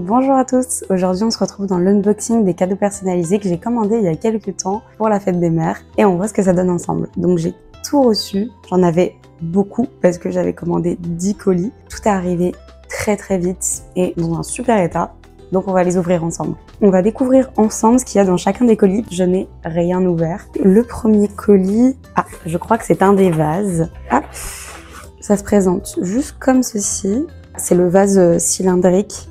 Bonjour à tous, aujourd'hui on se retrouve dans l'unboxing des cadeaux personnalisés que j'ai commandés il y a quelques temps pour la fête des mères et on voit ce que ça donne ensemble. Donc j'ai tout reçu, j'en avais beaucoup parce que j'avais commandé 10 colis. Tout est arrivé très vite et dans un super état, donc on va les ouvrir ensemble. On va découvrir ensemble ce qu'il y a dans chacun des colis, je n'ai rien ouvert. Le premier colis, je crois que c'est un des vases. Hop, ça se présente juste comme ceci, c'est le vase cylindrique.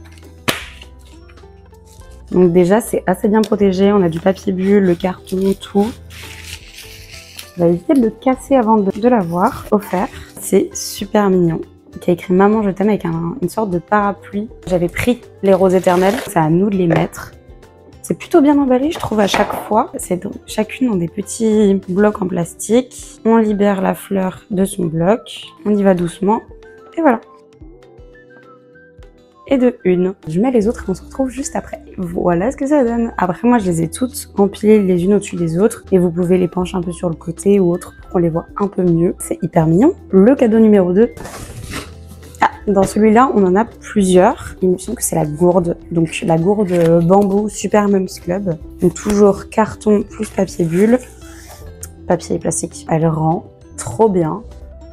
Donc déjà, c'est assez bien protégé. On a du papier bulle, le carton, tout. On va éviter de le casser avant de l'avoir offert. C'est super mignon. Qui a écrit « Maman, je t'aime » avec une sorte de parapluie. J'avais pris les roses éternelles. C'est à nous de les mettre. C'est plutôt bien emballé, je trouve, à chaque fois. Chacune ont des petits blocs en plastique. On libère la fleur de son bloc. On y va doucement. Et voilà. Et de une. Je mets les autres et on se retrouve juste après. Voilà ce que ça donne. Après, moi, je les ai toutes empilées les unes au-dessus des autres et vous pouvez les pencher un peu sur le côté ou autre pour qu'on les voit un peu mieux. C'est hyper mignon. Le cadeau numéro 2. Dans celui-là, on en a plusieurs. Il me semble que c'est la gourde. Donc, la gourde bambou Super Mums Club. Donc, toujours carton plus papier bulle. Papier et plastique. Elle rend trop bien.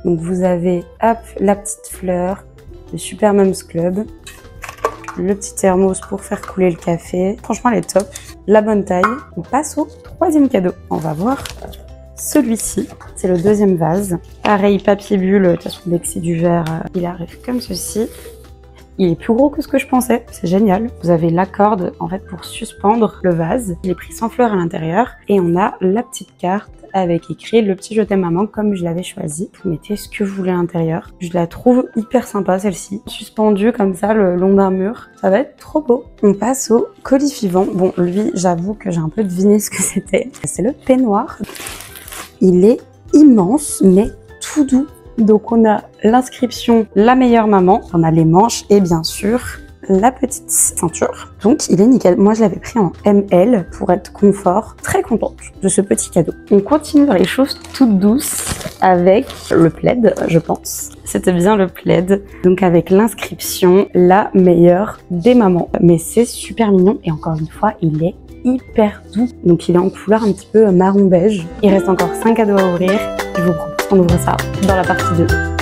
Donc, vous avez, hop, la petite fleur. Le Super Mums Club. Le petit thermos pour faire couler le café. Franchement, elle est top. La bonne taille. On passe au troisième cadeau. On va voir celui-ci. C'est le deuxième vase. Pareil, papier bulle. De toute façon, dès que c'est du verre, il arrive comme ceci. Il est plus gros que ce que je pensais. C'est génial. Vous avez la corde, en fait, pour suspendre le vase. Il est pris sans fleurs à l'intérieur. Et on a la petite carte avec écrit le petit je t'aime maman comme je l'avais choisi. Vous mettez ce que vous voulez à l'intérieur. Je la trouve hyper sympa celle-ci. Suspendue comme ça le long d'un mur. Ça va être trop beau. On passe au colis suivant. Bon, lui, j'avoue que j'ai un peu deviné ce que c'était. C'est le peignoir. Il est immense, mais tout doux. Donc on a l'inscription la meilleure maman. On a les manches et bien sûr la petite ceinture. Donc il est nickel. Moi je l'avais pris en ML pour être confort. Très contente de ce petit cadeau. On continue dans les choses toutes douces avec le plaid, je pense. C'était bien le plaid. Donc avec l'inscription la meilleure des mamans. Mais c'est super mignon et encore une fois il est hyper doux. Donc il est en couleur un petit peu marron beige. Il reste encore 5 cadeaux à ouvrir. Je vous propose qu'on ouvre ça dans la partie 2.